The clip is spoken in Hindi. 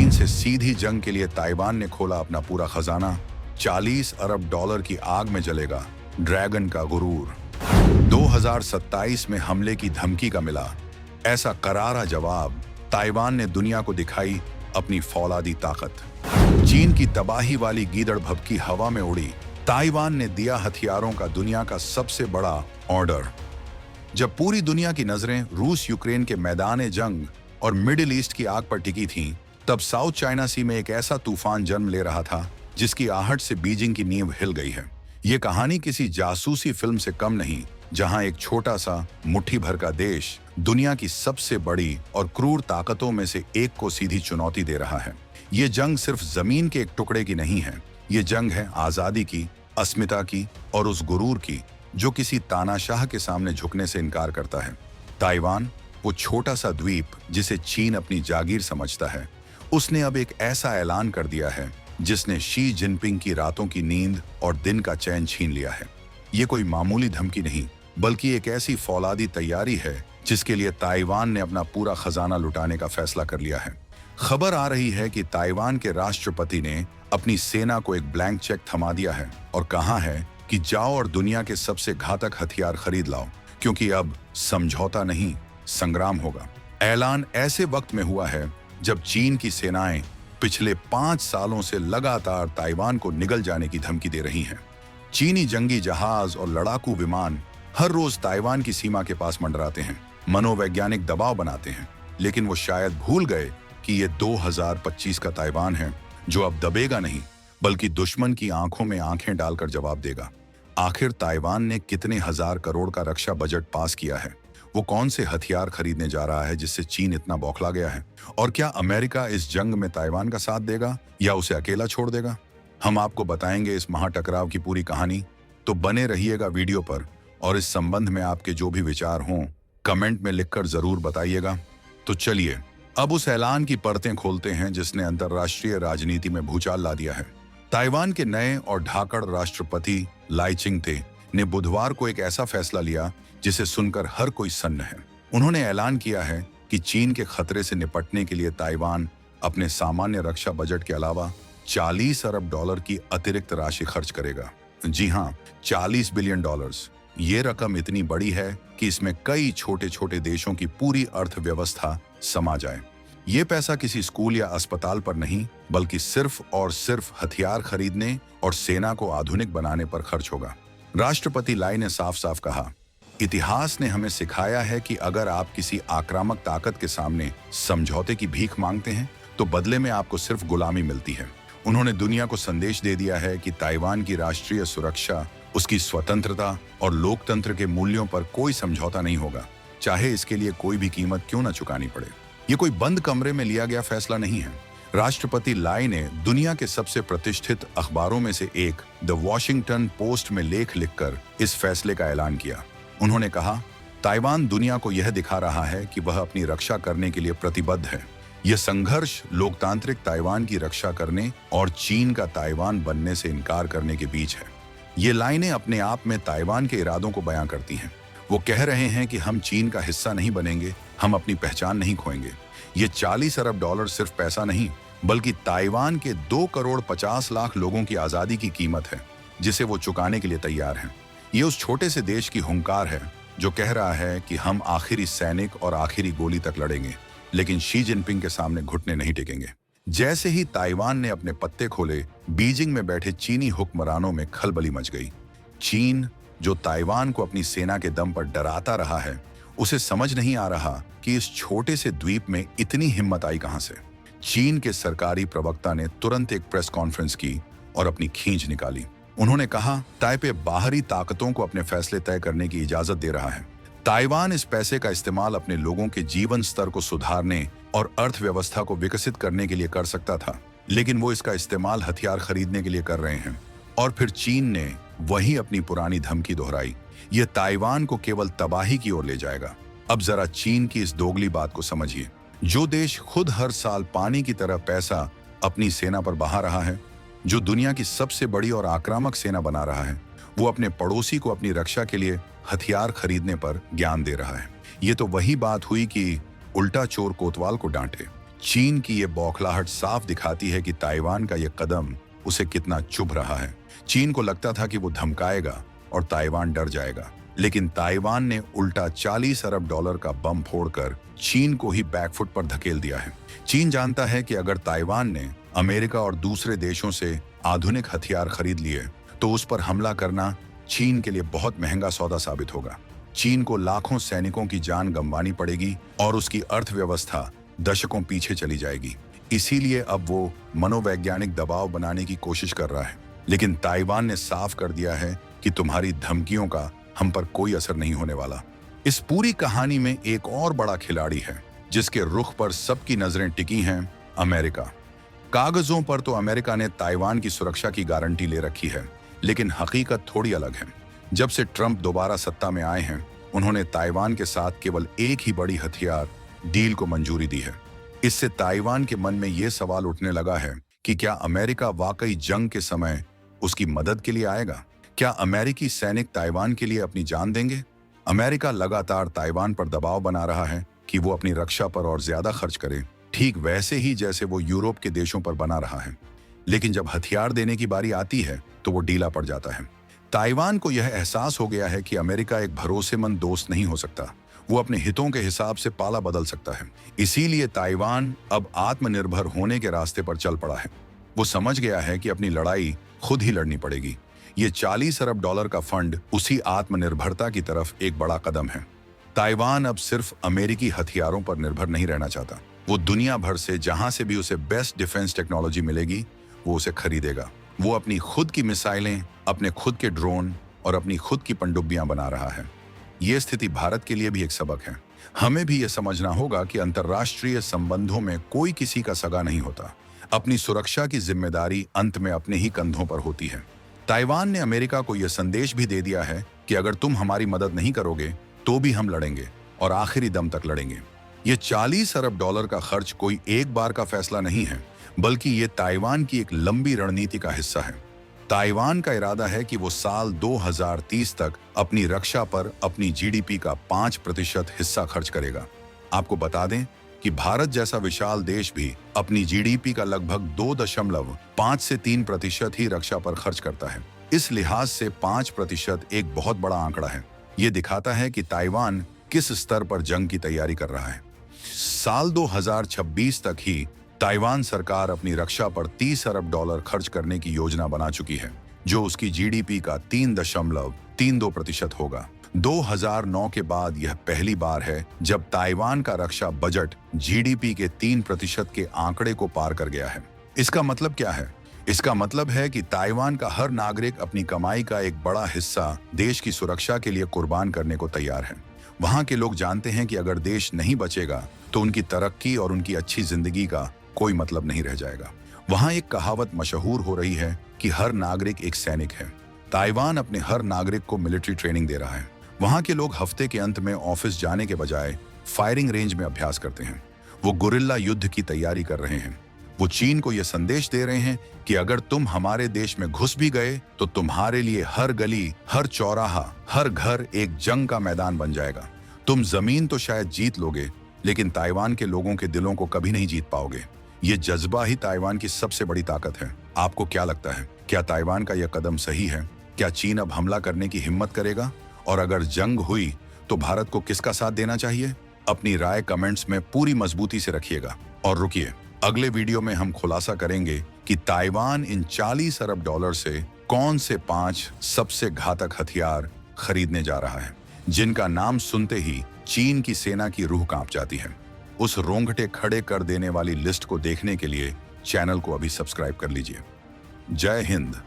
चीन से सीधी जंग के लिए ताइवान ने खोला अपना पूरा खजाना। 40 अरब डॉलर की आग में जलेगा ड्रैगन का गुरूर। 2027 में हमले की धमकी का मिला ऐसा करारा जवाब। ताइवान ने दुनिया को दिखाई अपनी फौलादी ताकत। चीन की तबाही वाली गीदड़ भभकी हवा में उड़ी। ताइवान ने दिया हथियारों का दुनिया का सबसे बड़ा ऑर्डर। जब पूरी दुनिया की नजरें रूस यूक्रेन के मैदान जंग और मिडिल ईस्ट की आग पर टिकी थीं, तब साउथ चाइना सी में एक ऐसा तूफान जन्म ले रहा था जिसकी आहट से बीजिंग की नींव हिल गई है। ये कहानी किसी जासूसी फिल्म से कम नहीं, जहां एक छोटा सा मुट्ठी भर का देश दुनिया की सबसे बड़ी और क्रूर ताकतों में से एक को सीधी चुनौती दे रहा है। ये जंग सिर्फ जमीन के एक टुकड़े की नहीं है, ये जंग है आजादी की, अस्मिता की और उस गुरूर की जो किसी तानाशाह के सामने झुकने से इनकार करता है। ताइवान, वो छोटा सा द्वीप जिसे चीन अपनी जागीर समझता है, उसने अब एक ऐसा ऐलान कर दिया है जिसने शी जिनपिंग की रातों की नींद और दिन का चैन छीन लिया है। ये कोई मामूली धमकी नहीं, बल्कि एक ऐसी फौलादी तैयारी है जिसके लिए ताइवान ने अपना पूरा खजाना लुटाने का फैसला कर लिया है। खबर आ रही है कि ताइवान के राष्ट्रपति ने अपनी सेना को एक ब्लैंक चेक थमा दिया है और कहा है कि जाओ और दुनिया के सबसे घातक हथियार खरीद लाओ, क्योंकि अब समझौता नहीं, संग्राम होगा। ऐलान ऐसे वक्त में हुआ है जब चीन की सेनाएं पिछले 5 सालों से लगातार ताइवान को निगल जाने की धमकी दे रही हैं। चीनी जंगी जहाज और लड़ाकू विमान हर रोज ताइवान की सीमा के पास मंडराते हैं, मनोवैज्ञानिक दबाव बनाते हैं, लेकिन वो शायद भूल गए कि ये 2025 का ताइवान है जो अब दबेगा नहीं, बल्कि दुश्मन की आंखों में आंखें डालकर जवाब देगा। आखिर ताइवान ने कितने हजार करोड़ का रक्षा बजट पास किया है? वो कौन से हथियार खरीदने जा रहा है जिससे चीन इतना बौखला गया है? और क्या अमेरिका इस जंग में ताइवान का साथ देगा या उसे अकेला छोड़ देगा? हम आपको बताएंगे इस महाटकराव की पूरी कहानी, तो बने रहिएगा वीडियो पर और इस संबंध में आपके जो भी विचार हों कमेंट में लिखकर जरूर बताइएगा। तो चलिए अब उस ऐलान की परतें खोलते हैं जिसने अंतर्राष्ट्रीय राजनीति में भूचाल ला दिया है। ताइवान के नए और ढाकड़ राष्ट्रपति लाई चिंगते ने बुधवार को एक ऐसा फैसला लिया जिसे सुनकर हर कोई सन्न है। उन्होंने ऐलान किया है कि चीन के खतरे से निपटने के लिए ताइवान अपने सामान्य रक्षा बजट के अलावा 40 अरब डॉलर की अतिरिक्त राशि खर्च करेगा। जी हाँ, 40 बिलियन डॉलर्स। ये रकम इतनी बड़ी है कि इसमें कई छोटे छोटे देशों की पूरी अर्थव्यवस्था समा जाए। ये पैसा किसी स्कूल या अस्पताल पर नहीं, बल्कि सिर्फ और सिर्फ हथियार खरीदने और सेना को आधुनिक बनाने पर खर्च होगा। राष्ट्रपति लाई ने साफ साफ कहा, इतिहास ने हमें सिखाया है कि अगर आप किसी आक्रामक ताकत के सामने समझौते की भीख मांगते हैं तो बदले में आपको सिर्फ गुलामी मिलती है। उन्होंने दुनिया को संदेश दे दिया है कि ताइवान की राष्ट्रीय सुरक्षा, उसकी स्वतंत्रता और लोकतंत्र के मूल्यों पर कोई समझौता नहीं होगा, चाहे इसके लिए कोई भी कीमत क्यों न चुकानी पड़े। ये कोई बंद कमरे में लिया गया फैसला नहीं है। राष्ट्रपति लाई ने दुनिया के सबसे प्रतिष्ठित अखबारों में से एक द वॉशिंगटन पोस्ट में लेख लिखकर इस फैसले का ऐलान किया। उन्होंने कहा, ताइवान दुनिया को यह दिखा रहा है कि वह अपनी रक्षा करने के लिए प्रतिबद्ध है। यह संघर्ष लोकतांत्रिक ताइवान की रक्षा करने और चीन का ताइवान बनने से इनकार करने के बीच है। ये लाइनें अपने आप में ताइवान के इरादों को बयां करती हैं। वो कह रहे हैं कि हम चीन का हिस्सा नहीं बनेंगे, हम अपनी पहचान नहीं खोएंगे। ये 40 अरब डॉलर सिर्फ पैसा नहीं, बल्कि ताइवान के 2 करोड़ 50 लाख लोगों की आजादी की कीमत है, जिसे वो चुकाने के लिए तैयार हैं। ये उस छोटे से देश की हुंकार है जो कह रहा है कि हम आखिरी सैनिक और आखिरी गोली तक लड़ेंगे, लेकिन शी जिनपिंग के सामने घुटने नहीं टेकेंगे। जैसे ही ताइवान ने अपने पत्ते खोले, बीजिंग में बैठे चीनी हुक्मरानों में खलबली मच गई। चीन, जो ताइवान को अपनी सेना के दम पर डराता रहा है, उसे समझ नहीं आ रहा कि इस छोटे से द्वीप में इतनी हिम्मत आई कहां से। चीन के सरकारी प्रवक्ता ने तुरंत एक प्रेस कॉन्फ्रेंस की और अपनी खींच निकाली। उन्होंने कहा, ताइपे बाहरी ताकतों को अपने फैसले तय करने की इजाजत दे रहा है। ताइवान इस पैसे का इस्तेमाल अपने लोगों के जीवन स्तर को सुधारने और अर्थव्यवस्था को विकसित करने के लिए कर सकता था, लेकिन वो इसका इस्तेमाल हथियार खरीदने के लिए कर रहे हैं। और फिर चीन ने वही अपनी पुरानी धमकी दोहराई। ये ताइवान को केवल तबाही की ओर ले जाएगा। अब जरा चीन की इस दोगली बात को समझिए। जो देश खुद हर साल पानी की तरह पैसा अपनी सेना पर बहा रहा है, जो दुनिया की सबसे बड़ी और आक्रामक सेना बना रहा है, वो अपने पड़ोसी को अपनी रक्षा के लिए हथियार खरीदने पर ज्ञान दे रहा है। ये तो वही बात हुई कि उल्टा चोर कोतवाल को डांटे। चीन की ये बौखलाहट साफ दिखाती है कि ताइवान का ये कदम उसे कितना चुभ रहा है। चीन को लगता था कि वो धमकाएगा और ताइवान डर जाएगा, लेकिन ताइवान ने उल्टा 40 अरब डॉलर का बम फोड़कर चीन को ही बैकफुट पर धकेल दिया है। चीन जानता है कि अगर ताइवान ने अमेरिका और दूसरे देशों से आधुनिक हथियार खरीद लिए तो उस पर हमला करना चीन के लिए बहुत महंगा सौदा साबित होगा। चीन को लाखों सैनिकों की जान गंवानी पड़ेगी और उसकी अर्थव्यवस्था दशकों पीछे चली जाएगी। इसीलिए अब वो मनोवैज्ञानिक दबाव बनाने की कोशिश कर रहा है, लेकिन ताइवान ने साफ कर दिया है कि तुम्हारी धमकियों का हम पर कोई असर नहीं होने वाला। इस पूरी कहानी में एक और बड़ा खिलाड़ी है जिसके रुख पर सबकी नजरें टिकी हैं, अमेरिका। कागजों पर तो अमेरिका ने ताइवान की सुरक्षा की गारंटी ले रखी है, लेकिन हकीकत थोड़ी अलग है। जब से ट्रंप दोबारा सत्ता में आए हैं, उन्होंने ताइवान के साथ केवल एक ही बड़ी हथियार डील को मंजूरी दी है। इससे ताइवान के मन में यह सवाल उठने लगा है कि क्या अमेरिका वाकई जंग के समय उसकी मदद के लिए आएगा? क्या अमेरिकी सैनिक ताइवान के लिए अपनी जान देंगे? अमेरिका लगातार ताइवान पर दबाव बना रहा है कि वो अपनी रक्षा पर और ज्यादा खर्च करे, ठीक वैसे ही जैसे वो यूरोप के देशों पर बना रहा है। लेकिन जब हथियार देने की बारी आती है तो वो ढीला पड़ जाता है। ताइवान को यह एहसास हो गया है कि अमेरिका एक भरोसेमंद दोस्त नहीं हो सकता, वो अपने हितों के हिसाब से पाला बदल सकता है। इसीलिए ताइवान अब आत्मनिर्भर होने के रास्ते पर चल पड़ा है। वो समझ गया है कि अपनी लड़ाई खुद ही लड़नी पड़ेगी। ये 40 अरब डॉलर का फंड उसी आत्मनिर्भरता की तरफ एक बड़ा कदम है। ताइवान अब सिर्फ अमेरिकी हथियारों पर निर्भर नहीं रहना चाहता। वो दुनिया भर से जहां से भी उसे बेस्ट डिफेंस टेक्नोलॉजी मिलेगी वो उसे खरीदेगा। वो अपनी खुद की मिसाइलें, अपने खुद के ड्रोन और अपनी खुद की पनडुब्बियां बना रहा है। ये स्थिति भारत के लिए भी एक सबक है। हमें भी ये समझना होगा कि अंतर्राष्ट्रीय संबंधों में कोई किसी का सगा नहीं होता। अपनी सुरक्षा की जिम्मेदारी अंत में अपने ही कंधों पर होती है। ताइवान ने अमेरिका को यह संदेश भी दे दिया है कि अगर तुम हमारी मदद नहीं करोगे तो भी हम लड़ेंगे और आखिरी दम तक लड़ेंगे। ये 40 अरब डॉलर का खर्च कोई एक बार का फैसला नहीं है, बल्कि ये ताइवान की एक लंबी रणनीति का हिस्सा है। ताइवान का इरादा है कि वो साल 2030 तक अपनी रक्षा पर अपनी जीडीपी का 5% हिस्सा खर्च करेगा। आपको बता दें कि भारत जैसा विशाल देश भी अपनी जीडीपी का लगभग 2.5 से 3% ही रक्षा पर खर्च करता है। इस लिहाज से 5% एक बहुत बड़ा आंकड़ा है। ये दिखाता है कि ताइवान किस स्तर पर जंग की तैयारी कर रहा है। साल 2026 तक ही ताइवान सरकार अपनी रक्षा पर 30 अरब डॉलर खर्च करने की योजना बना चुकी है, जो उसकी जीडीपी का 3.32% होगा। 2009 के बाद यह पहली बार है जब ताइवान का रक्षा बजट जीडीपी के 3% के आंकड़े को पार कर गया है। इसका मतलब क्या है? इसका मतलब है कि ताइवान का हर नागरिक अपनी कमाई का एक बड़ा हिस्सा देश की सुरक्षा के लिए कुर्बान करने को तैयार है। वहां के लोग जानते हैं कि अगर देश नहीं बचेगा तो उनकी तरक्की और उनकी अच्छी जिंदगी का कोई मतलब नहीं रह जाएगा। वहां एक कहावत मशहूर हो रही है कि हर नागरिक एक सैनिक है। ताइवान अपने हर नागरिक को मिलिट्री ट्रेनिंग दे रहा है। वहां के लोग हफ्ते के अंत में ऑफिस जाने के बजाय फायरिंग रेंज में अभ्यास करते हैं। वो गुरिल्ला युद्ध की तैयारी कर रहे हैं। वो चीन को यह संदेश दे रहे हैं कि अगर तुम हमारे देश में घुस भी गए तो तुम्हारे लिए हर गली, हर चौराहा, हर घर एक जंग का मैदान बन जाएगा। तुम जमीन तो शायद जीत लोगे, लेकिन ताइवान के लोगों के दिलों को कभी नहीं जीत पाओगे। ये जज्बा ही ताइवान की सबसे बड़ी ताकत है। आपको क्या लगता है? क्या ताइवान का यह कदम सही है? क्या चीन अब हमला करने की हिम्मत करेगा? और अगर जंग हुई तो भारत को किसका साथ देना चाहिए? अपनी राय कमेंट्स में पूरी मजबूती से रखिएगा। और रुकिए, अगले वीडियो में हम खुलासा करेंगे कि ताइवान इन 40 अरब डॉलर से कौन से 5 सबसे घातक हथियार खरीदने जा रहा है, जिनका नाम सुनते ही चीन की सेना की रूह कांप जाती है। उस रोंगटे खड़े कर देने वाली लिस्ट को देखने के लिए चैनल को अभी सब्सक्राइब कर लीजिए। जय हिंद।